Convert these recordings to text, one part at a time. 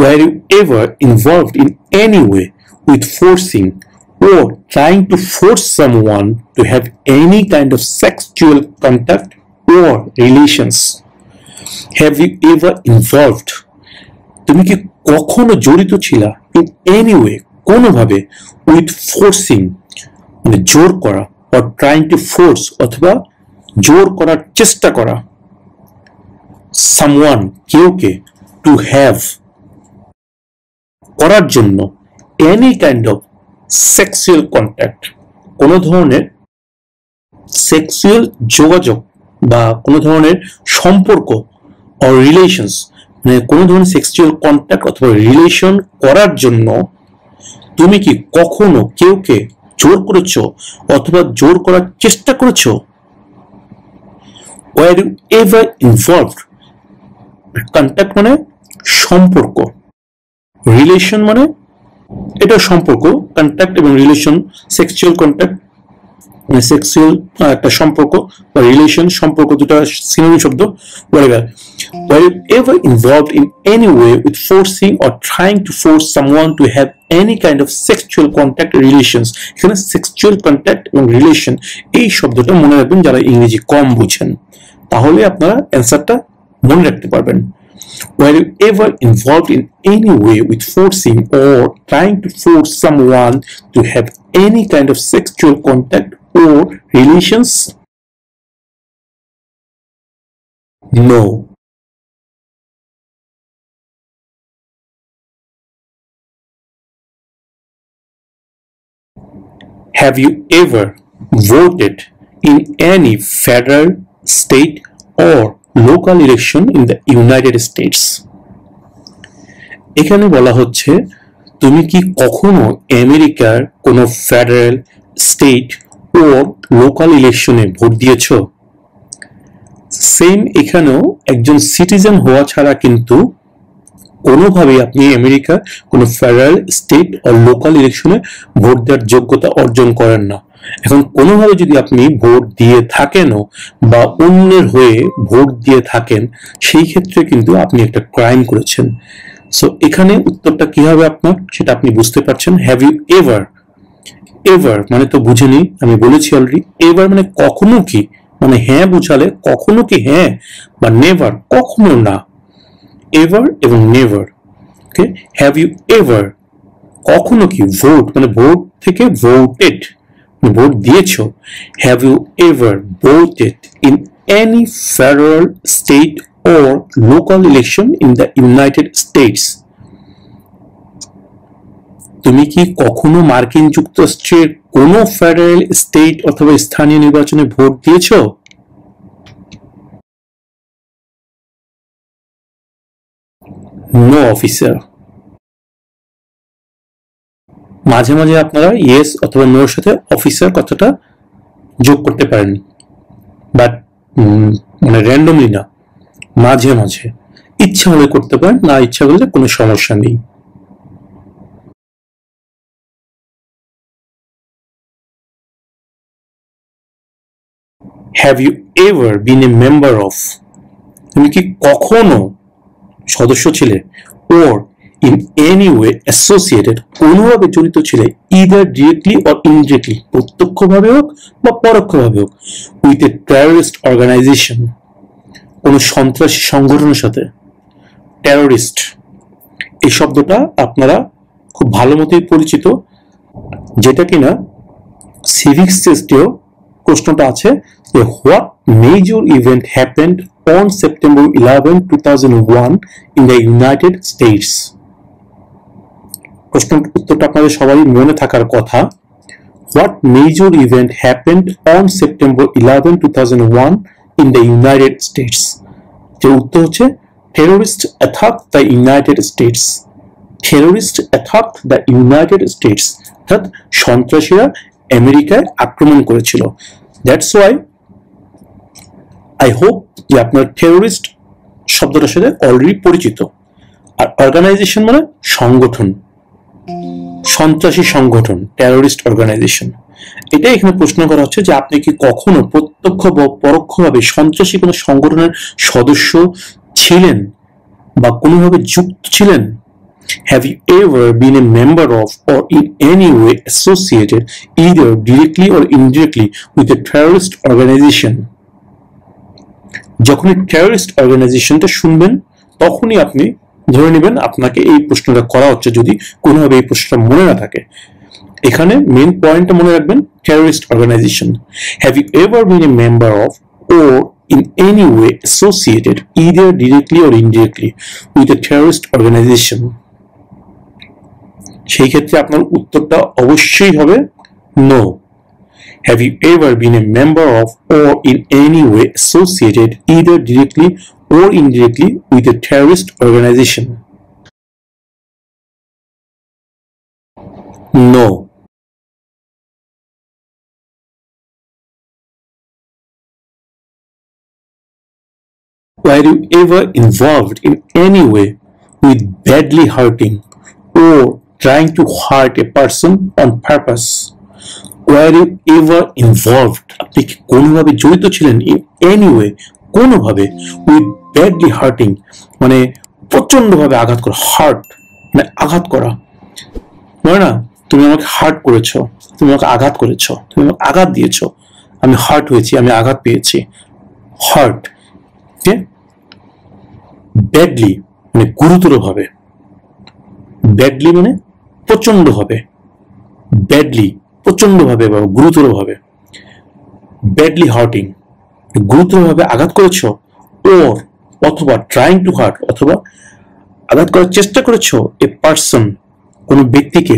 Were you ever involved in any way with forcing or trying to force someone to have any kind of sexual contact or relations? Have you ever involved? তুমি কি কখনো জড়িত ছিলা in any way কোনোভাবে with forcing মানে জোর করা or trying to force অথবা জোর করার চেষ্টা করা someone কেউকে to have করার জন্য any kind of sexual contact কোনো ধরনের সেক্সুয়াল যোগাযোগ বা কোনো ধরনের সম্পর্ক or relations মানে কোনো ধরনের সেক্সুয়াল কন্ট্যাক্ট অথবা রিলেশন করার জন্য তুমি কি কখনো কেউকে জোর করেছো অথবা জোর করার চেষ্টা করেছো? Were you ever involved? Contact মানে সম্পর্ক, রিলেশন মানে এটা সম্পর্ক, কন্ট্যাক্ট এবং রিলেশন সেক্সুয়াল কন্ট্যাক্ট মানে সেক্সুয়াল একটা সম্পর্ক বা রিলেশন সম্পর্ক দুটো সিনোনিম শব্দ whatever. Were you ever involved in any way with forcing or trying to force someone to have any kind of sexual contact relations? এখানে সেক্সুয়াল কন্ট্যাক্ট এবং relation এই শব্দটা মনে রাখবেন যারা ইংরেজি কম বুঝেন, তাহলে আপনারা অ্যান্সারটা মনে রাখতে পারবেন। Were you ever involved in any way with forcing or trying to force someone to have any kind of sexual contact or relations? No. Have you ever voted in any federal, state, or local election in the United States? এখানে বলা হচ্ছে তুমি কি কখনো আমেরিকার কোনো federal, state ও local ইলেকশনে vote দিয়েছো? সেম এখানেও একজন সিটিজেন হওয়া ছাড়া কিন্তু কোনোভাবেই আপনি আমেরিকার কোনো ফেডারেল, স্টেট ও লোকাল ইলেকশনে ভোট দেওয়ার যোগ্যতা অর্জন করেন না। এখন কোনোভাবে যদি আপনি ভোট দিয়ে থাকেনও বা অন্যের হয়ে ভোট দিয়ে থাকেন, সেই ক্ষেত্রে কিন্তু আপনি একটা ক্রাইম করেছেন। সো এখানে উত্তরটা কি হবে আপনার সেটা আপনি বুঝতে পারছেন। হ্যাভ ইউ এভার, এভার মানে তো বুঝেনি, আমি বলেছি অলরেডি। এভার মানে কখনো কি, মানে হ্যাঁ বুঝালে কখনো কি হ্যাঁ, বা নেভার কখনো না, এভার এবং never. Okay, have you ever কখনো কি, ভোট মানে ভোট থেকে ভোটেড ভোট দিয়েছো। Have you ever voted in any federal, state or local election in the United States? তুমি কি কখনো মার্কিন যুক্তরাষ্ট্রের কোনো ফেডারেল, স্টেট অথবা স্থানীয় নির্বাচনে ভোট দিয়েছো? No officer. মাঝে মাঝে আপনারা ইয়েস অথবা নোর সাথে অফিসার কথাটা যোগ করতে পারেন, বাট মানে র্যান্ডমলি না, মাঝে মাঝে ইচ্ছা হলে করতে পারেন, না ইচ্ছা করলে কোনো সমস্যা নেই। Have you ever been a member of, তুমি কি কখনো সদস্য ছিলে, or in any way associated কোনোভাবে জড়িত ছিলে, ইদার ডিরেক্টলি অর ইনডিরেক্টলি প্রত্যক্ষভাবে হোক বা পরোক্ষভাবে হোক, উইথ এ টেররিস্ট অর্গানাইজেশন কোনো সন্ত্রাসী সংগঠনের সাথে। টেররিস্ট এই শব্দটা আপনারা খুব ভালো মতোই পরিচিত, যেটা কিনা সিভিক্স টেস্টেও প্রশ্নটা আছে যে what major event happened on September 11, 2001 in the United states. প্রশ্নের উত্তরটা আপনাদের সবারই মনে থাকার কথা। What major event happened on September 11, 2001 in the United States? যে উত্তর হচ্ছে terrorist attack the United States. terrorist attack the United States, অর্থাৎ সন্ত্রাসীরা আমেরিকায় আক্রমণ করেছিল। দ্যাটস ওয়াই আই হোপ যে আপনার টেররিস্ট শব্দটার সাথে অলরেডি পরিচিত। আর অর্গানাইজেশন মানে সংগঠন, সন্ত্রাসী সংগঠন, টেররিস্ট অর্গানাইজেশন। এটাই এখানে প্রশ্ন করা হচ্ছে যে আপনি কি কখনো প্রত্যক্ষ বা পরোক্ষভাবে সন্ত্রাসী কোনো সংগঠনের সদস্য ছিলেন বা কোনোভাবে যুক্ত ছিলেন? Have you ever been a member of or in any way associated either directly or indirectly with a terrorist organization? যখনই টেররিস্ট অর্গানাইজেশনটা শুনবেন তখনই আপনি ধরে নেবেন আপনাকে এই প্রশ্নটা করা হচ্ছে, যদি কোনোভাবে এই প্রশ্নটা মনে না থাকে। এখানে মেইন পয়েন্টটা মনে রাখবেন, terrorist organisation. Have you ever been a member of or in any way associated either directly or indirectly with a terrorist organization? সেই ক্ষেত্রে আপনার উত্তরটা অবশ্যই হবে no. Have you ever been a member of or in any way associated either directly or indirectly with a terrorist organization? No. Were you ever involved in any way with badly hurting or trying to hurt a person on purpose? Were you ever involved? আপনি কি কোনোভাবে জড়িত ছিলেন in any way, কোনোভাবে with badly hurting, মানে প্রচন্ডভাবে আঘাত করা, heart মানে আঘাত করা, মানে না তুমি আমাকে হার্ট করেছো, তুমি আমাকে আঘাত করেছো, তুমি আমাকে আঘাত দিয়েছো, আমি হার্ট হয়েছি, আমি আঘাত পেয়েছি, হার্ট। ব্যাডলি মানে গুরুতরভাবে, ব্যাডলি মানে প্রচন্ডভাবে, ব্যাডলি প্রচন্ডভাবে বা গুরুতরভাবে, ব্যাডলি হার্টিং গুরুতরভাবে আঘাত করেছো, ওর অথবা ট্রাইং টু হার্ট অথবা আঘাত করার চেষ্টা করেছো এ পারসন কোন ব্যক্তিকে,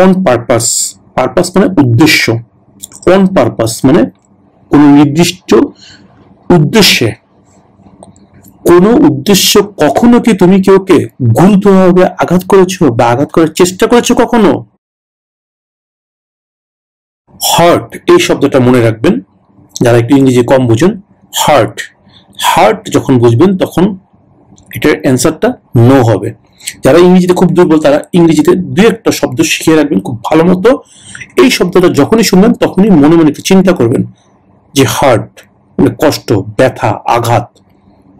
অন পারপাস, পারপাস মানে উদ্দেশ্য, অন পারপাস মানে কোন নির্দিষ্ট উদ্দেশ্যে, কোন উদ্দেশ্য, কখনো কি তুমি কেউকে গুরুতরভাবে আঘাত করেছো বা আঘাত করার চেষ্টা করেছো কখনো? হার্ট এই শব্দটা মনে রাখবেন যারা একটু ইংরেজি কম বুঝেন। হার্ট, হার্ট যখন বুঝবেন তখন এটার অ্যান্সারটা নো হবে। যারা ইংরেজিতে খুব দুর্বল তারা ইংরেজিতে দুই একটা শব্দ শিখে রাখবেন খুব ভালো মতো। এই শব্দটা যখনই শুনবেন তখনই মনে মনে একটু চিন্তা করবেন যে হার্ট মানে কষ্ট, ব্যথা, আঘাত।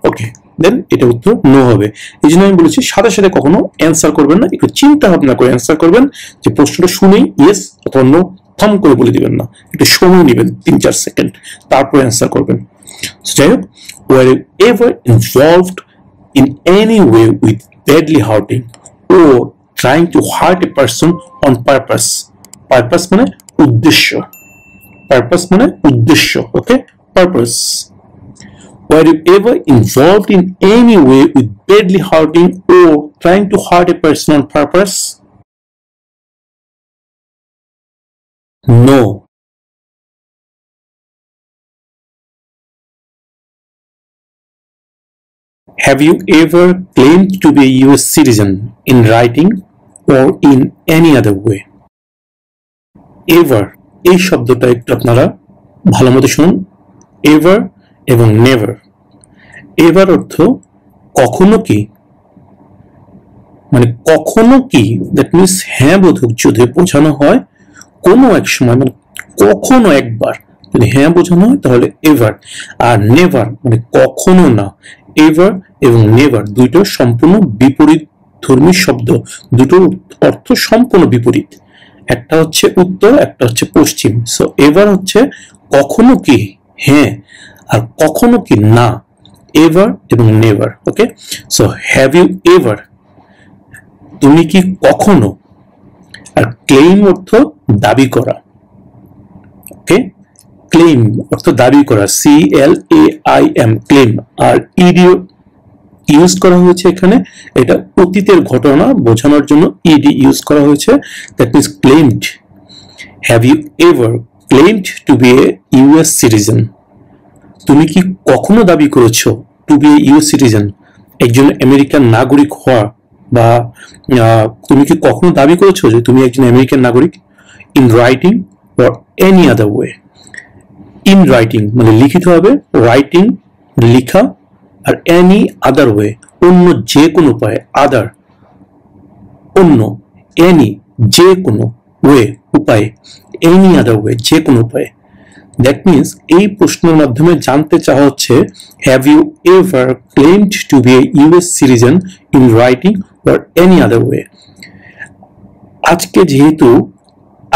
ওকে, দেন এটা উত্তর নো হবে। এই জন্য আমি বলেছি সাথে সাথে কখনো অ্যান্সার করবেন না, একটু চিন্তা ভাবনা করে অ্যান্সার করবেন, যে প্রশ্নটা শুনেই ইয়েস অথবা নো থাম করে বলে দিবেন না, একটু সময় নেবেন 3-4 সেকেন্ড, তারপর অ্যান্সার করবেন। যাই হোক, were you ever involved in any way with badly hurting or trying to hurt a person on purpose? Purpose মানে উদ্দেশ্য, purpose মানে উদ্দেশ্য, ওকে, purpose. Were you ever involved in any way with badly hurting or trying to hurt a person on purpose? No. Have you ever claimed to be a US citizen in writing or in any other way? Ever এই শব্দটা একটু আপনারা ভালো মতো শুনুন, ever এবং never. Ever অর্থ কখনো কি, মানে কখনো কি, দ্যাট মিনস হ্যাঁ বোধক যদি বোঝানো হয় কোনো এক সময়, মানে কখনো একবার যদি হ্যাঁ বোঝানো হয় তাহলে এভার। আর নেভার মানে কখনো না। এভার এবং নেভার দুইটো সম্পূর্ণ বিপরীত ধর্মী শব্দ, দুটোর অর্থ সম্পূর্ণ বিপরীত, একটা হচ্ছে উত্তর, একটা হচ্ছে পশ্চিম। সো এভার হচ্ছে কখনো কি হ্যাঁ, আর কখনো কি না, এভার এবং never. Okay, so have you ever তুমি কি কখনো, আর ক্লেইম অর্থ দাবি করা। ওকে, ক্লেইম অর্থ দাবি করা, CLAIM claim. R E D use করা হয়েছে এখানে, এটা অতীতের ঘটনা বোঝানোর জন্য ইডি ইউজ করা হয়েছে, that means claimed. Have you ever claimed to be a US citizen? তুমি কি কখনো দাবি করেছো to be a US citizen, একজন আমেরিকান নাগরিক হওয়া, বা তুমি কি কখনো দাবি করেছো যে তুমি একজন আমেরিকান নাগরিক? In writing or any other way. In writing মানে লিখিত হবে, রাইটিং লিখা, আর এনি আদার ওয়ে অন্য যে কোনো উপায়ে, আদার অন্য, এনি যে কোনো, ওয়ে উপায়ে, এনি আদার ওয়ে যে কোনো উপায়ে। দ্যাট মিনস এই প্রশ্নের মাধ্যমে জানতে চাওয়া হচ্ছে have you ever claimed to be a US citizen in writing or any other way. আজকে যেহেতু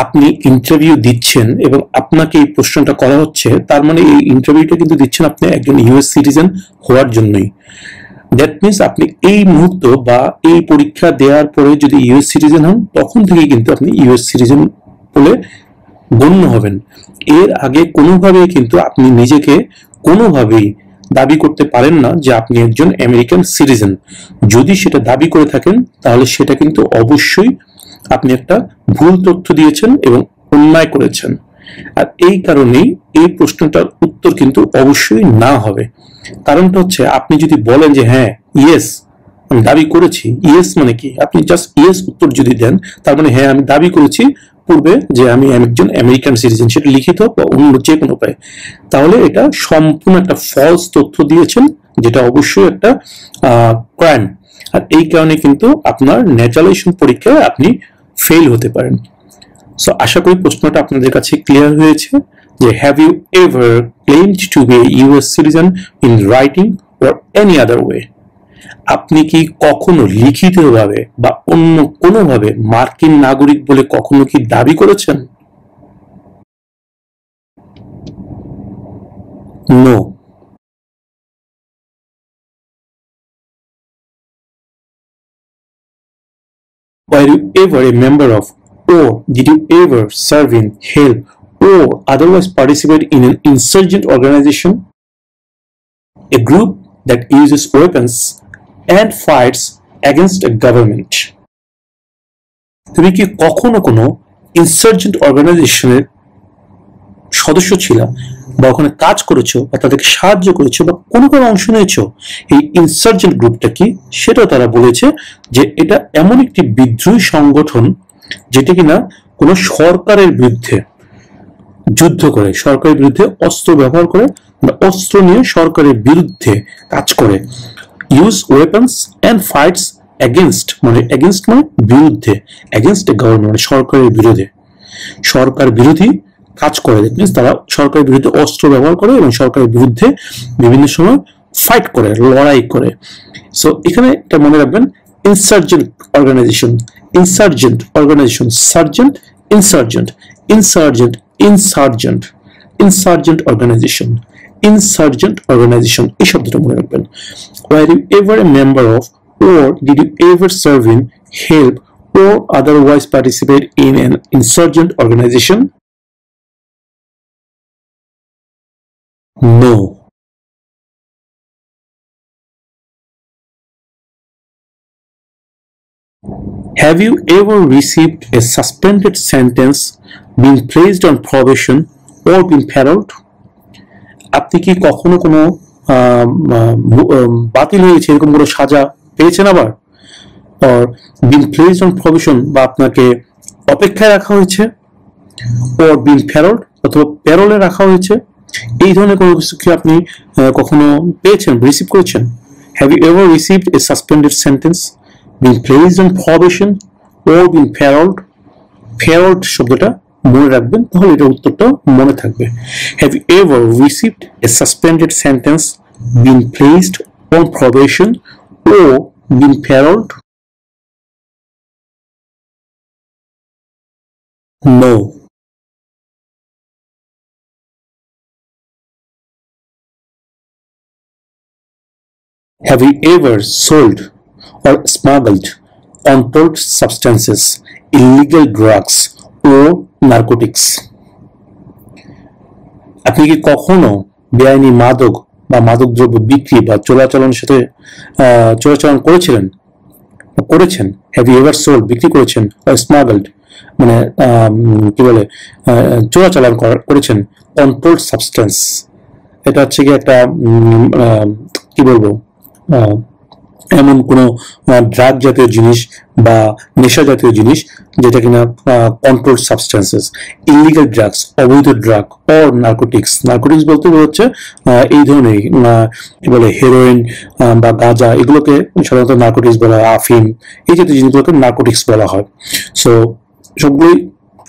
আপনি ইন্টারভিউ দিচ্ছেন এবং আপনাকে এই প্রশ্নটা করা হচ্ছে, তার মানে এই ইন্টারভিউটা কিন্তু দিচ্ছেন আপনি একজন ইউএস সিটিজেন হওয়ার জন্যই। দ্যাট মিনস আপনি এই মুহূর্ত বা এই পরীক্ষা দেওয়ার পরে যদি ইউএস সিটিজেন হন, তখন থেকে কিন্তু আপনি ইউএস সিটিজেন বলে গণ্য হবেন। এর আগে কোনোভাবেই কিন্তু আপনি নিজেকে কোনোভাবেই দাবি করতে পারেন না যে আপনি একজন আমেরিকান সিটিজেন। যদি সেটা দাবি করে থাকেন তাহলে সেটা কিন্তু অবশ্যই আপনি একটা ভুল তথ্য দিয়েছেন এবং অন্যায় করেছেন। আর এই কারণেই এই প্রশ্নটার উত্তর কিন্তু অবশ্যই না হবে। কারণটা হচ্ছে, আপনি যদি বলেন যে হ্যাঁ ইয়েস আমি দাবি করেছি, ইয়েস মানে কি, আপনি জাস্ট ইয়েস উত্তর যদি দেন তার মানে হ্যাঁ আমি দাবি করেছি পূর্বে যে আমি একজন আমেরিকান সিটিজেন, সেটা লিখিত বা অন্য যে কোনো উপায়ে, তাহলে এটা সম্পূর্ণ একটা ফলস তথ্য দিয়েছেন, যেটা অবশ্যই একটা ক্রাইম। আর এই কারণে কিন্তু আপনার ন্যাচারালাইজেশন পরীক্ষায় আপনি ফেল হতে পারেন। সো আশা করি প্রশ্নটা আপনাদের কাছে ক্লিয়ার হয়েছে যে have you ever claimed to be a US citizen in writing or any other way? আপনি কি কখনো লিখিতভাবে বা অন্য কোনোভাবে মার্কিন নাগরিক বলে কখনো কি দাবি করেছেন? No. Were you ever a member of, or did you ever serve in, help, or otherwise participate in an insurgent organization? A group that uses weapons and fights against a government. তুমি কি কখনো কোনো insurgent অর্গানাইজেশনের সদস্য ছিল, বা ওখানে কাজ করেছো, বা তাদেরকে সাহায্য করেছো, বা কোনো অংশ নিয়েছো? এই ইনসার্জেন্ট গ্রুপটা কি, সেটাও তারা বলেছে যে এটা এমন একটি বিদ্রোহী সংগঠন যেটা কিনা কোনো সরকারের বিরুদ্ধে যুদ্ধ করে, সরকারের বিরুদ্ধে অস্ত্র ব্যবহার করে, অস্ত্র নিয়ে সরকারের বিরুদ্ধে কাজ করে। Use weapons and fights against, মানে এগেনস্ট মানে বিরুদ্ধে, এগেনস্ট এ গভর্নমেন্ট মানে সরকারের বিরুদ্ধে, সরকার বিরোধী কাজ করে। তারা সরকারের বিরুদ্ধে অস্ত্র ব্যবহার করে এবং সরকারের বিরুদ্ধে বিভিন্ন সময় ফাইট করে, লড়াই করে। সো এখানে এটা মনে রাখবেন, insurgent organisation, insurgent organisation, sergeant, insurgent, insurgent, insurgent, insurgent organisation, insurgent organisation, এই শব্দটা মনে রাখবেন। Were you ever a member of, or did you ever serve in, help, or otherwise participate in an insurgent organization? No. Have you ever received a suspended sentence, been placed on probation, or been paroled? আপনি কি কখনো কোনো বাতিল হয়েছে এরকম কোনো সাজা পেয়েছেন আবার, or been placed on probation বা আপনাকে অপেক্ষায় রাখা হয়েছে, or been paroled অথবা প্যারোলে রাখা হয়েছে? এই ধরনের কোনো কিছু কি আপনি কখনো পেয়েছেন, রিসিভ করেছেন? Have you ever received a suspended sentence, been placed on probation, or been paroled? Paroled শব্দটা মনে রাখবেন, তাহলে এটা উত্তরটা মনে থাকবে। Have you ever received a suspended sentence, been placed on probation, or been paroled? No. Have you ever sold or smuggled controlled substances, illegal drugs, or narcotics? আপনি কি কখনো বেআইনি মাদক বা মাদকদ্রব্য বিক্রি বা চোরাচালানের সাথে চোরাচালান করেছিলেন, করেছেন? Have you ever sold, বিক্রি করেছেন, or smuggled মানে কি বলে চোরাচালান করেছেন কন্ট্রোলড সাবস্টেন্স? এটা হচ্ছে কি একটা কি বলবো এমন কোনো ড্রাগ জাতীয় জিনিস বা নেশা জাতীয় জিনিস যেটা কিনা কন্ট্রোলড সাবস্টেন্সেস, ইলিগাল ড্রাগস, অবৈধ ড্রাগ, অর নার্কোটিক্স। নার্কোটিক্স বলতে হচ্ছে এই ধরনের কি বলে হেরোইন বা গাঁজা, এগুলোকে সাধারণত নার্কোটিক্স বলা হয়। আফিম, এই জাতীয় জিনিসগুলোকে নার্কোটিক্স বলা হয়। সো সবগুলোই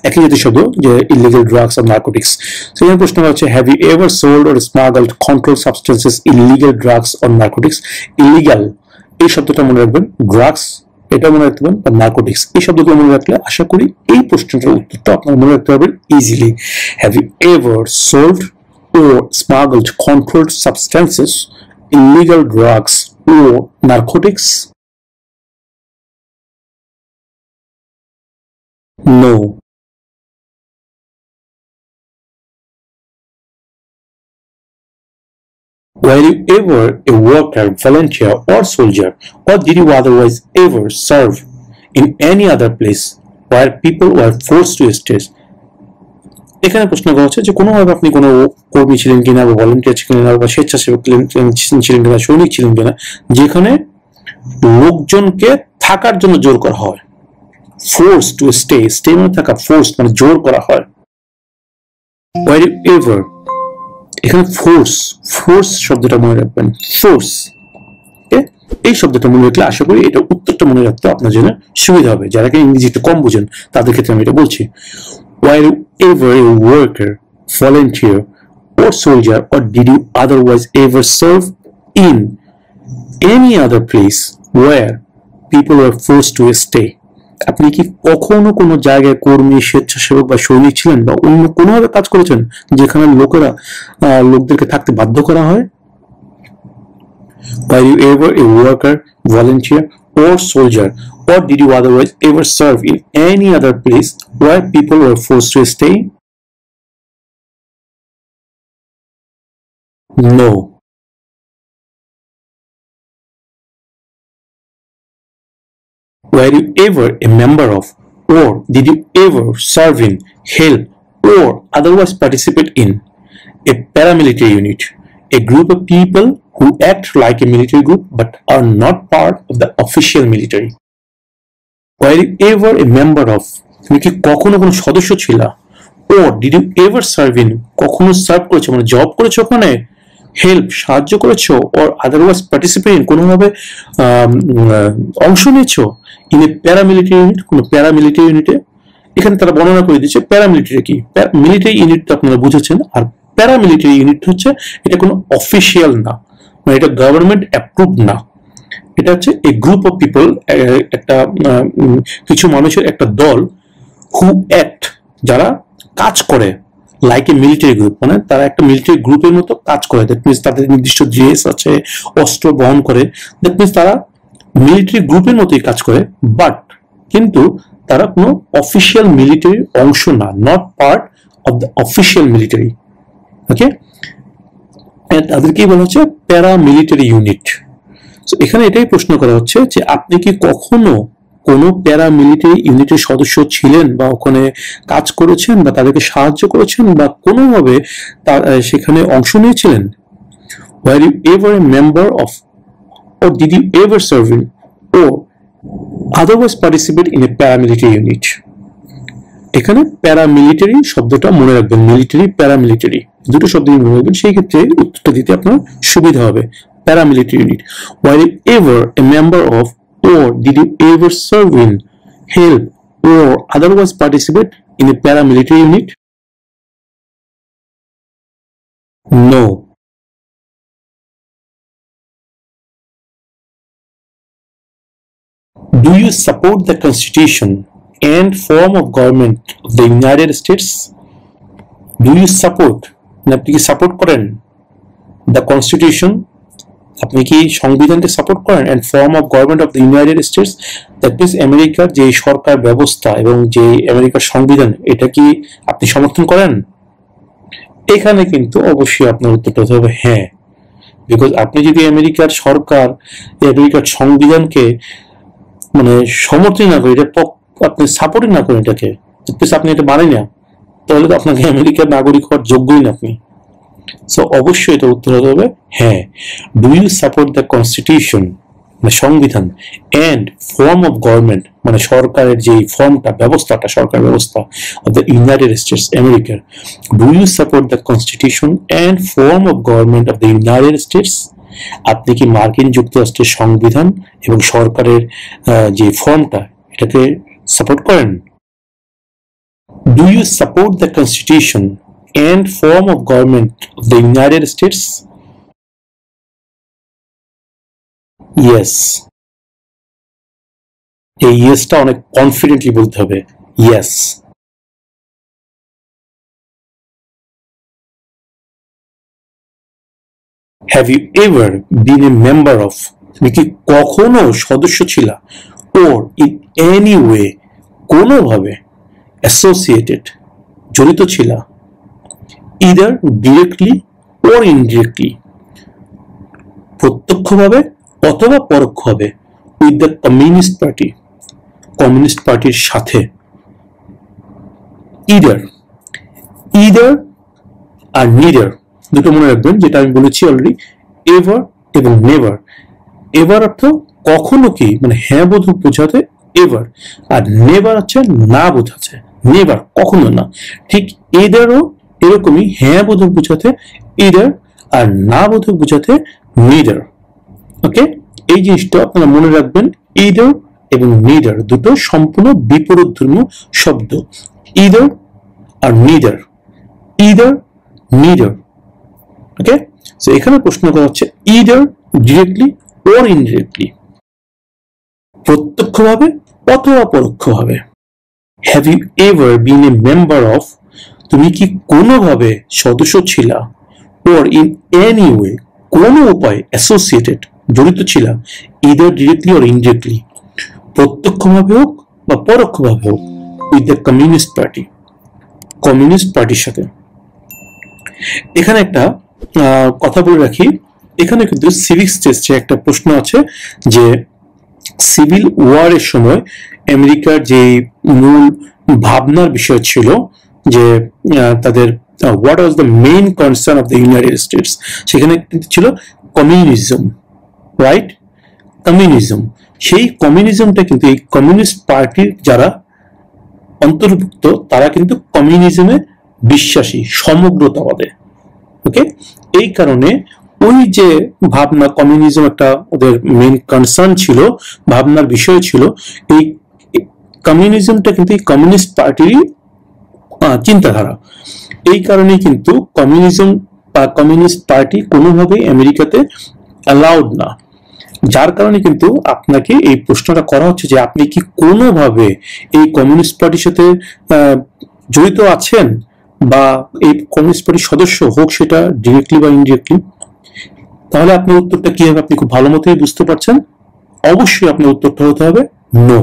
একই জাতীয় শব্দ, যে ইলিগাল ড্রাগস আর নার্কোটিক্স। সেখানে প্রশ্ন হচ্ছে have you ever sold or smuggled controlled substances, illegal drugs or narcotics? Illegal এই শব্দটা মনে রাখবেন, ড্রাগস এটা মনে রাখতে পারেন, বা নার্কোটিক্স, এই শব্দগুলো মনে রাখলে আশা করি এই প্রশ্নটার উত্তরটা আপনারা মনে রাখতে পারবেন easily. Have you ever sold or smuggled controlled substances, illegal drugs or narcotics? No. Were you ever a worker, volunteer or soldier, or did you otherwise ever serve in any other place where people were forced to stay? এখানে প্রশ্ন করা হচ্ছে যে কোনোভাবে আপনি কোনো কর্মী ছিলেন কিনা, বা ভলেন্টিয়ার ছিলেন কিনা, বা স্বেচ্ছাসেবক ছিলেন কিনা, সৈনিক ছিলেন কিনা, যেখানে লোকজনকে থাকার জন্য জোর করা হয়। ফোর্স টু স্টে, স্টে মানে থাকা, ফোর্স মানে জোর করা হয়। ওয়ার ইউ এভার, এখানে ফোর্স, ফোর্স শব্দটা মনে রাখবেন, ফোর্স, এই শব্দটা মনে রাখলে আশা করি এটা উত্তরটা মনে রাখতে আপনার জন্য সুবিধা হবে। যারা ইংরেজি একটু কম বুঝেন তাদের ক্ষেত্রে আমি এটা বলছি। Were you ever a worker, volunteer, or soldier, or did you otherwise ever serve in any other place where people were forced to stay? আপনি কি কখনো কোনো জায়গায় কর্মী, স্বেচ্ছাসেবক বা সৈনিক ছিলেন, বা অন্য কোনোভাবে কাজ করেছেন যেখানে লোকদেরকে থাকতে বাধ্য করা হয়? Were you ever a worker, volunteer, or soldier, or did you otherwise ever serve in any other place where people were forced to stay? No. Were you ever a member of, or did you ever serve in, help, or otherwise participate in a paramilitary unit, a group of people who act like a military group but are not part of the official military? Were you ever a member of, তুমি কি কখনো কোনো সদস্য ছিলা, or did you ever serve in, কখনো serve করেছো মানে job করেছো ওখানে, হেল্প সাহায্য করেছো, or otherwise participate in কোনোভাবে অংশ নিয়েছো ইন এ প্যারামিলিটারি ইউনিট, কোনো প্যারামিলিটারি ইউনিটে? এখানে তারা বর্ণনা করে দিচ্ছে প্যারামিলিটারি কি। মিলিটারি ইউনিট তো আপনারা বুঝেছেন, আর প্যারামিলিটারি ইউনিট হচ্ছে এটা কোনো অফিসিয়াল না, মানে এটা গভর্নমেন্ট অ্যাপ্রুভ না। এটা হচ্ছে এ গ্রুপ অফ পিপল, একটা কিছু মানুষের একটা দল, হু অ্যাক্ট, যারা কাজ করে, লাইক এ মিলিটারি গ্রুপ, মানে তারা একটা মিলিটারি গ্রুপের মতো কাজ করে। দ্যাট মিনস তাদের নির্দিষ্ট ড্রেস আছে, অস্ত্র বহন করে, দ্যাট মিনস তারা মিলিটারি গ্রুপের মতোই কাজ করে, বাট কিন্তু তারা কোনো অফিসিয়াল মিলিটারি অংশ না, not part of the official military. Okay, তাদেরকেই বলা হচ্ছে প্যারামিলিটারি ইউনিট। সো এখানে এটাই প্রশ্ন করা হচ্ছে যে আপনি কি কখনো কোনো প্যারামিলিটারি ইউনিটের সদস্য ছিলেন, বা ওখানে কাজ করেছেন, বা তাদেরকে সাহায্য করেছেন, বা কোনোভাবে সেখানে অংশ নিয়েছিলেন? Were you ever a member of, or did you ever serve in, or otherwise participate in a paramilitary unit? এখানে প্যারামিলিটারি শব্দটা মনে রাখবেন, মিলিটারি, প্যারামিলিটারি দুটো শব্দই মনে রাখবেন, সেই ক্ষেত্রে উত্তরটা দিতে আপনার সুবিধা হবে। Paramilitary unit. Were you ever a member of, or did you ever serve in, help, or otherwise participate in a paramilitary unit? No. Do you support the Constitution and form of government of the United States? Do you support, আপনি কি support করেন the Constitution, আপনি কি সংবিধানকে support করেন, and form of government of the United States, that means আমেরিকার যে সরকার ব্যবস্থা এবং যে আমেরিকার সংবিধান, এটা কি আপনি সমর্থন করেন? এখানে কিন্তু অবশ্যই আপনার উত্তরটা হতে হবে হ্যাঁ, বিকজ আপনি যদি আমেরিকার সরকার, আমেরিকার সংবিধানকে মানে সমর্থন না করেন, এটা আপনি সাপোর্টই না করেন, এটাকে আপনি এটা মানেন না, তাহলে তো আপনাকে আমেরিকার নাগরিক হওয়ার যোগ্যই না আপনি। সো অবশ্যই এটা উত্তর হতে হবে হ্যাঁ। Do you support the constitution মানে সংবিধান, এন্ড ফর্ম অফ গভর্নমেন্ট মানে সরকারের যে ফর্মটা, ব্যবস্থাটা, সরকার ব্যবস্থা অফ দ্য ইউনাইটেড স্টেটস আমেরিকার। Do you support the constitution and form of government of the United States? আপনি কি মার্কিন যুক্তরাষ্ট্রের সংবিধান এবং সরকারের যে ফর্মটা, এটাকে সাপোর্ট করেন? Do you support the constitution and form of government of the United States? Yes. এই ইয়েসটা অনেক কনফিডেন্টলি বলতে হবে, yes. Have you ever been a member of, তুমি কি কখনো সদস্য ছিলা, ওর ইন এনি ওয়ে, কোনোভাবে, অ্যাসোসিয়েটেড, জড়িত ছিলা, ইদার ডিরেক্টলি ওর ইনডিরেক্টলি, প্রত্যক্ষভাবে অথবা পরোক্ষভাবে, with the communist party, communist পার্টির সাথে। ইদার, ইদার আর নিডার দুটো মনে রাখবেন, যেটা আমি বলেছি অলরেডি, এভার এবং নেভার। এভার অর্থ কখনো কি, মানে হ্যাঁ বোধক বোঝাতে এভার, আর নেভার হচ্ছে না বোঝাচ্ছে, নেভার কখনো না। ঠিক এদারও এরকমই, হ্যাঁ বোধক বোঝাতে ইদার, আর না বোধক বোঝাতে নিডার। ওকে, এই জিনিসটা আপনারা মনে রাখবেন। ইদার এবং নিডার দুটো সম্পূর্ণ বিপরীতধর্মী শব্দ, ইদার আর নিডার, ইদার নিডার। ওকে, সো এখানে প্রশ্ন করা হচ্ছে ইদার ডিরেক্টলি ওর ইনডিরেক্টলি, প্রত্যক্ষভাবে অথবা পরোক্ষভাবে। Have you ever been a member of, তুমি কি কোনোভাবে সদস্য ছিলা, ওর ইন এনি ওয়ে, কোনো উপায়, অ্যাসোসিয়েটেড, জড়িত ছিলা, ইদার ডিরেক্টলি অর ইনডিরেক্টলি, প্রত্যক্ষভাবে হোক বা পরোক্ষভাবে হোক, with the communist party, communist পার্টির সাথে। এখানে একটা কথা বলে রাখি, এখানে কিন্তু সিভিক্স টেস্টে একটা প্রশ্ন আছে যে সিভিল ওয়ারের সময় আমেরিকার যে মূল ভাবনার বিষয় ছিল যে তাদের what was the main concern of the United states, সেখানে কিন্তু ছিল কমিউনিজম, রাইট, কমিউনিজম। সেই কমিউনিজমটা কিন্তু এই কমিউনিস্ট পার্টির যারা অন্তর্ভুক্ত তারা কিন্তু কমিউনিজমে বিশ্বাসী, সমগ্রতাবাদে। ওকে, এই কারণে ওই যে ভাবনা, কমিউনিজম একটা ওদের মেইন কনসার্ন ছিল, ভাবনার বিষয় ছিল, এই কমিউনিজমটা কিন্তু এই কমিউনিস্ট পার্টিরই চিন্তাধারা। এই কারণে কিন্তু কমিউনিজম বা কমিউনিস্ট পার্টি কোনোভাবেই আমেরিকাতে অ্যালাউড না। যার কারণে কিন্তু আপনাকে এই প্রশ্নটা করা হচ্ছে যে আপনি কি কোনোভাবে এই কমিউনিস্ট পার্টির সাথে জড়িত আছেন, বা এই কমিউনিস্ট পার্টির সদস্য, হোক সেটা ডিরেক্টলি বা ইনডিরেক্টলি। তাহলে আপনার উত্তরটা কি হবে আপনি খুব ভালো মতোই বুঝতে পারছেন। অবশ্যই আপনার উত্তরটা হতে হবে no.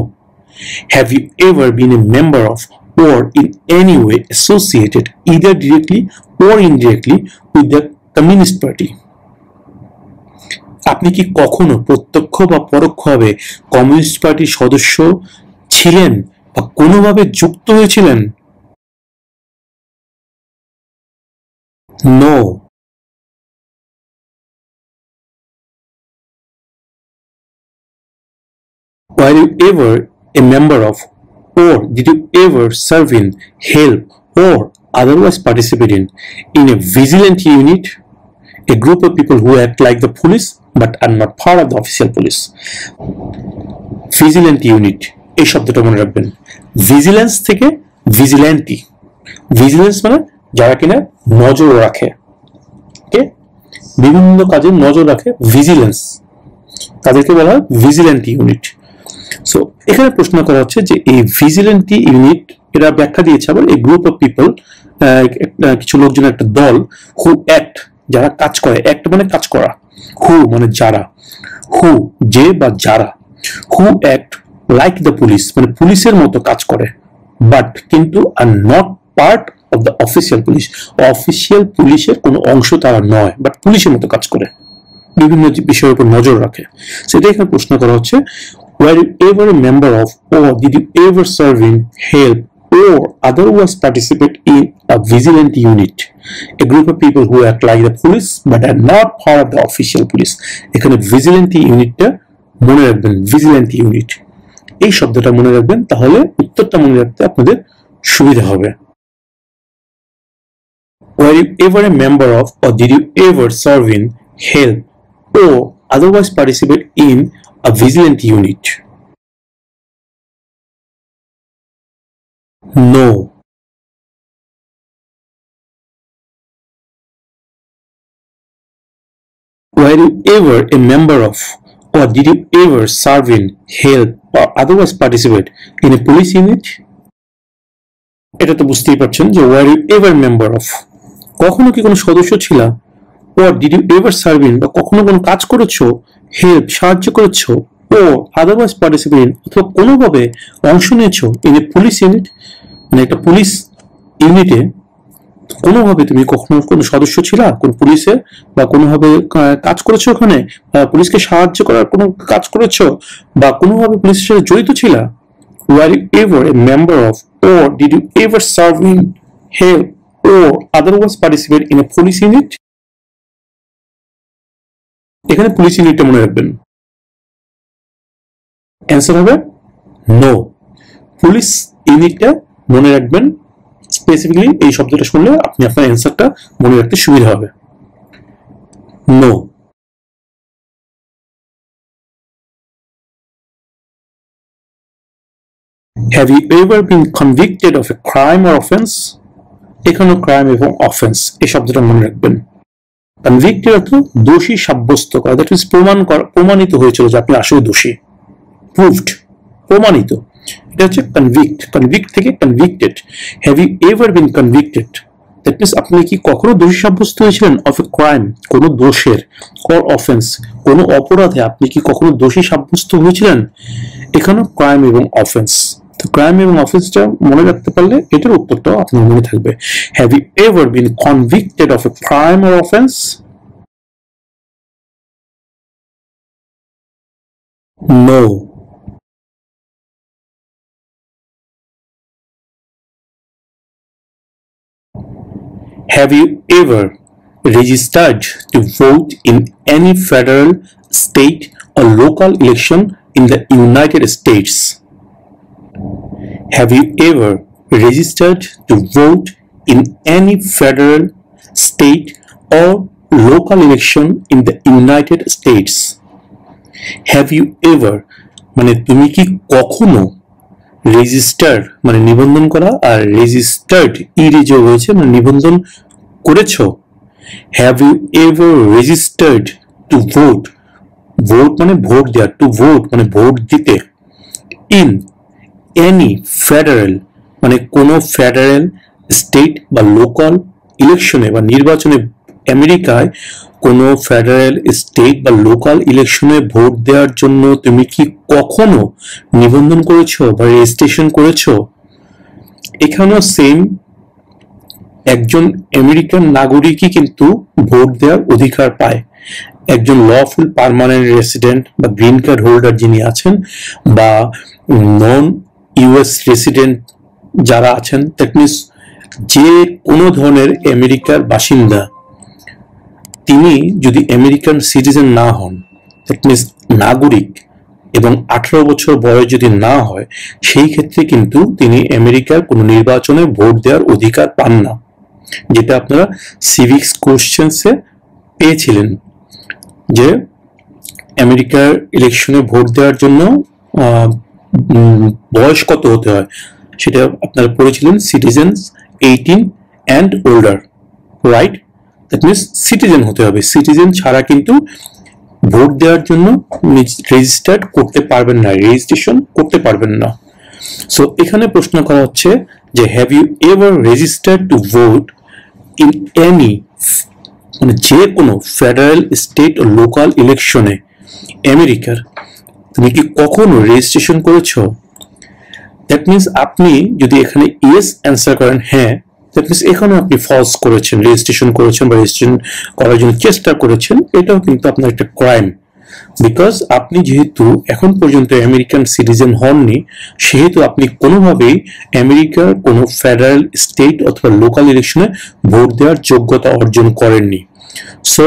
Have you ever been a member of or in any way associated either directly or indirectly with the communist party, আপনি কি কখনো প্রত্যক্ষ বা পরোক্ষভাবে কমিউনিস্ট পার্টির সদস্য ছিলেন বা কোনোভাবে যুক্ত হয়েছিলেন? No. Were you ever a member of, or did you ever serve in, help, or otherwise participate in a vigilante unit, a group of people who act like the police but are not part of the official police? Vigilant unit, এই শব্দটা মনে রাখবেন। Vigilance থেকে ভিজিল্যান্টি, vigilance মানে যারা কিনা নজর রাখে, ওকে, বিভিন্ন কাজে নজর রাখে, ভিজিলেন্স, তাদেরকে বলা হয় ভিজিল্যান্ট ইউনিট। সো এখানে প্রশ্ন করা হচ্ছে যে এই ভিজিল্যান্টি ইউনিট, এরা ব্যাখ্যা দিয়েছে আবার এই গ্রুপ অফ পিপল, কিছু লোকজনের একটা দল, হু অ্যাক্ট, যারা কাজ করে, অ্যাক্ট মানে কাজ করা, হু মানে যারা, হু যে বা যারা, হু অ্যাক্ট লাইক দ্য পুলিশ মানে পুলিশের মতো কাজ করে, বাট কিন্তু are not part of the official police, official পুলিশের কোনো অংশ তারা নয়, বাট পুলিশের মতো কাজ করে, বিভিন্ন বিষয়ের উপর নজর রাখে। সেটা এখানে প্রশ্ন করা হচ্ছে, were you ever a member of, or did you ever serve in, help, or otherwise participate in a vigilante unit, a group of people who act like the police but are not part of the official police? এখানে vigilante unitটা মনে রাখবেন, vigilante unit এই শব্দটা মনে রাখবেন, তাহলে উত্তরটা মনে রাখতে আপনাদের সুবিধা হবে। Were you ever a member of, or did you ever serve in, help, or otherwise participate in a vigilante unit? No. Were you ever a member of, Or did you ever serve in, help, or otherwise participate in a police unit? এটা তো বুঝতেই পারছেন যে were you ever member of, কখনো কি কোনো সদস্য ছিলা? Or did you ever serve in, বা কখনো কোনো কাজ করেছো, হেল্প সাহায্য করেছো, ও আদারওয়াইজ পার্টিসিপেট অথবা কোনোভাবে অংশ নিয়েছো ইন এ পুলিশ ইউনিট, মানে একটা পুলিশ ইউনিটে কোনোভাবে তুমি কখনো কোনো সদস্য ছিলা কোন পুলিশে, বা কোনোভাবে কাজ করেছো ওখানে, পুলিশকে সাহায্য করার কোনো কাজ করেছো, বা কোনোভাবে পুলিশের সাথে জড়িত ছিলা? Were you ever a member of, or did you ever serve in, help, or otherwise participate in a police unit? এখানে পুলিশ ইউনিটটা মনে রাখবেন। অ্যান্সার হবে নো। পুলিশ ইউনিটটা মনে রাখবেন, স্পেসিফিকলি এই শব্দটা শুনলে আপনি আপনার অ্যান্সারটা মনে রাখতে সুবিধা হবে। No. Have you ever been convicted of a crime or offence? এখানেও ক্রাইম এবং অফেন্স এই শব্দটা মনে রাখবেন। কনভিক্টেড অর্থ দোষী সাব্যস্ত করা, দ্যাট মিন্স প্রমাণিত হয়েছিল যে আপনি আসলে দোষী, প্রুভড, প্রমাণিত। এটা হচ্ছে কনভিক্ট থেকে convicted. Have you ever been convicted, that means আপনি কি কখনো দোষী সাব্যস্ত হয়েছিলেন অফ এ ক্রাইম, কোনো দোষের, অর অফেন্স, কোনো অপরাধে আপনি কি কখনো দোষী সাব্যস্ত হয়েছিলেন? এখানেও ক্রাইম এবং অফেন্স। তো ক্রাইম এবং অফেন্সটা মনে রাখতে পারলে এটার উত্তরটাও আপনার মনে থাকবে। Have you ever been convicted of a crime or offence? No. Have you ever registered to vote in any federal, state, or local election in the United States? Have you ever registered to vote in any federal, state, or local election in the United States? Have you ever মানে তুমি কি কখনো, register মানে নিবন্ধন করা, আর registered ইরে যোগ হয়েছে মানে নিবন্ধন করেছো। Have you ever registered to vote, vote মানে ভোট দেওয়া, টু ভোট মানে ভোট দিতে, ইন এনি ফেডারেল মানে কোনো ফেডারেল, স্টেট বা লোকাল ইলেকশনে বা নির্বাচনে, আমেরিকায় কোনো ফেডারেল, স্টেট বা লোকাল ইলেকশনে ভোট দেওয়ার জন্য তুমি কি কখনো নিবন্ধন করেছো বা রেজিস্ট্রেশন করেছো? এখানেও সেম, একজন আমেরিকান নাগরিকই কিন্তু ভোট দেওয়ার অধিকার পায়। একজন লফুল পার্মানেন্ট রেসিডেন্ট বা গ্রিন কার্ড হোল্ডার যিনি আছেন, বা নন ইউএস রেসিডেন্ট যারা আছেন, দ্যাট মিনস যে কোনো ধরনের আমেরিকার বাসিন্দা, তিনি যদি আমেরিকান সিটিজেন না হন, দ্যাট মিনস নাগরিক, এবং 18 বছর বয়স যদি না হয়, সেই ক্ষেত্রে কিন্তু তিনি আমেরিকার কোনো নির্বাচনে ভোট দেওয়ার অধিকার পান না, যেটা আপনারা সিভিক্স কোশ্চেন্সে পেয়েছিলেন যে আমেরিকার ইলেকশনে ভোট দেওয়ার জন্য বয়স কত হতে হয়, সেটা আপনারা পড়েছিলেন citizens 18 and older, right? That means citizen হতে হবে, সিটিজেন ছাড়া কিন্তু ভোট দেওয়ার জন্য রেজিস্টার্ড করতে পারবেন না, রেজিস্ট্রেশন করতে পারবেন না। সো এখানে প্রশ্ন করা হচ্ছে যে have you ever registered to vote in any, মানে যে কোনো ফেডারেল, স্টেট ও লোকাল ইলেকশনে আমেরিকার, তুমি কি কখনো রেজিস্ট্রেশন করেছো? দ্যাট মিনস আপনি যদি এখানে ইয়েস অ্যান্সার করেন, হ্যাঁ, দ্যাট মিনস এখানে আপনি ফলস করেছেন, রেজিস্ট্রেশন করেছেন বা রেজিস্ট্রেশন করার জন্য চেষ্টা করেছেন, এটাও কিন্তু আপনার একটা ক্রাইম। বিকজ আপনি যেহেতু এখন পর্যন্ত আমেরিকান সিটিজেন হননি, সেহেতু আপনি কোনোভাবেই আমেরিকার কোনো ফেডারেল, স্টেট অথবা লোকাল ইলেকশনে ভোট দেওয়ার যোগ্যতা অর্জন করেননি। সো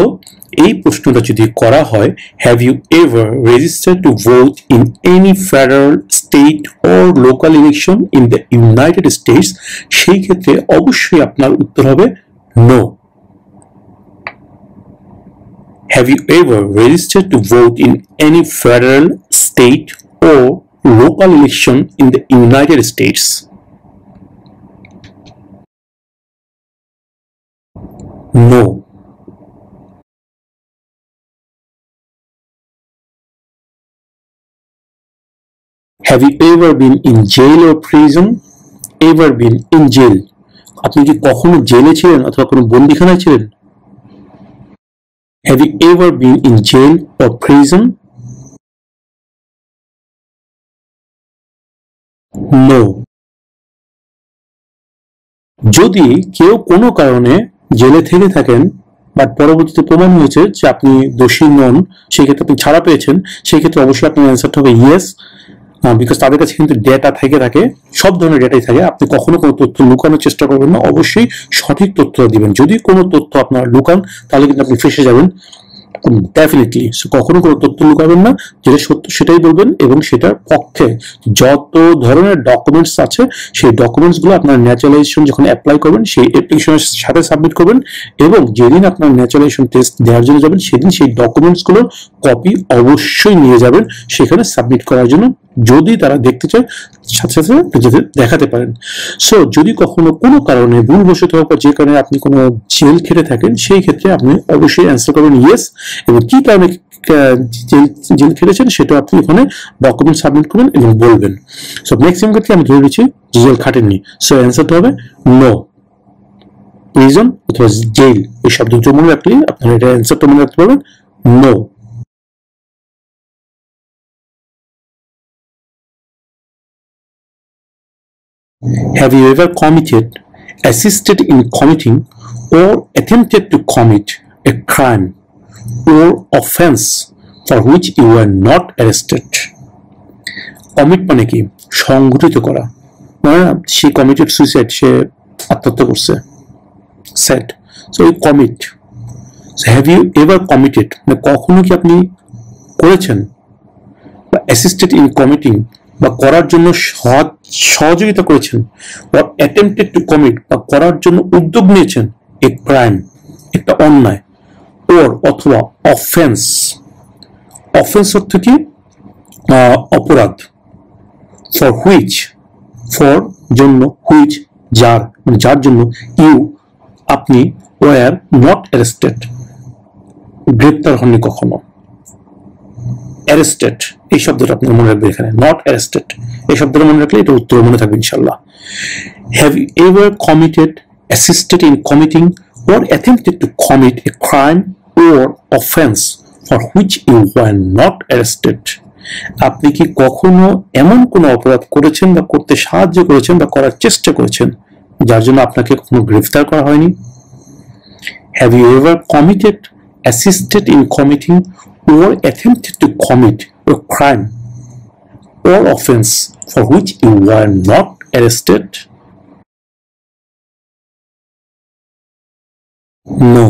এই প্রশ্নটা যদি করা হয়, have you ever registered to vote in any federal, state or local election in the United States, সেই ক্ষেত্রে অবশ্যই আপনার উত্তর হবে no. Have you ever registered to vote in any federal, state, or local election in the United States? No. Have you ever been in jail or prison? Ever been in jail? আপনি কি কখনো জেলে ছিলেন অথবা কোনো বন্দিখানায় ছিলেন? Have you ever been in jail or prison? No. যদি কেউ কোনো কারণে জেলে থেকে থাকেন বাট পরবর্তীতে প্রমাণ হয়েছে যে আপনি দোষী নন, সেই ক্ষেত্রে আপনি ছাড়া পেয়েছেন, সেই ক্ষেত্রে অবশ্যই আপনার অ্যান্সারটা হবে ইয়েস, বিকজ তাদের কাছে কিন্তু ডেটা থেকে থাকে, সব ধরনের ডেটাই থাকে। আপনি কখনো কোনো তথ্য লুকানোর চেষ্টা করবেন না, অবশ্যই সঠিক তথ্য দিবেন। যদি কোনো তথ্য আপনার লুকান তাহলে কিন্তু আপনি ফেসে যাবেন ডেফিনেটলি। কখনো কোনো তথ্য লুকাবেন না, যেটা সত্য সেটাই বলবেন এবং সেটার পক্ষে যত ধরনের ডকুমেন্টস আছে সেই ডকুমেন্টস গুলো আপনার ন্যাচারালাইজেশন যখন অ্যাপ্লাই করবেন সেই অ্যাপ্লিকেশনের সাথে সাবমিট করবেন এবং যেদিন আপনার ন্যাচারালাইজেশন টেস্ট দেওয়ার জন্য যাবেন সেদিন সেই ডকুমেন্টস গুলোর কপি অবশ্যই নিয়ে যাবেন সেখানে সাবমিট করার জন্য, যদি তারা দেখতে চায় সাথে সাথে যাতে দেখাতে পারেন। সো যদি কখনো কোনো কারণে ভুলবশত হোক বা যে কারণে আপনি কোনো জেল খেটে থাকেন সেই ক্ষেত্রে আপনি অবশ্যই অ্যান্সার করবেন ইয়েস, এবং কি কারণে জেল খেটেছেন সেটা আপনি ওখানে ডকুমেন্ট সাবমিট করবেন এবং বলবেন। সো ম্যাক্সিমাম ক্ষেত্রে আমি ধরে নিচ্ছি যে জেল খাটেননি, সো অ্যান্সারটা হবে নো। প্রিজন অথবা জেল এই শব্দ দুটো মনে রাখলে আপনারা এটা অ্যান্সারটা মনে রাখতে পারবেন no. Have you ever committed, assisted in committing, or attempted to commit a crime or offense for which you were not arrested? Commit মানে কি? সংগঠিত করা, মানে সে কমিটেড সুইসাইড, সে আত্মহত্যা করছে, সেট। সো এই commit, have you ever committed মানে কখনো কি আপনি করেছেন, বা অ্যাসিস্টেড ইন কমিটিং বা করার জন্য সহযোগিতা করেছেন, বা অ্যাটেম্পটেড টু কমিট বা করার জন্য উদ্যোগ নিয়েছেন এ ক্রাইম, একটা অন্যায়, ওর অথবা অফেন্স। অফেন্স অর্থ কি? অপরাধ। ফর হুইচ, ফর জন্য, হুইচ যার, মানে যার জন্য, ইউ আপনি, ওয়ার নট অ্যারেস্টেড গ্রেপ্তার হননি কখনো। অ্যারেস্টেড এই শব্দটা আপনার মনে রাখবেন, এখানে নট অ্যারেস্টেড এই শব্দটা মনে রাখলে এটা উত্তর মনে থাকবে ইনশাল্লাহ। Have you ever committed, assisted in committing, or attempted to commit a crime or offense for which you were not arrested? আপনি কি কখনো এমন কোনো অপরাধ করেছেন বা করতে সাহায্য করেছেন বা করার চেষ্টা করেছেন যার জন্য আপনাকে কখনো গ্রেফতার করা হয়নি? Have you ever committed, assisted in committing, or attempted to commit a crime or offense for which you were not arrested? No.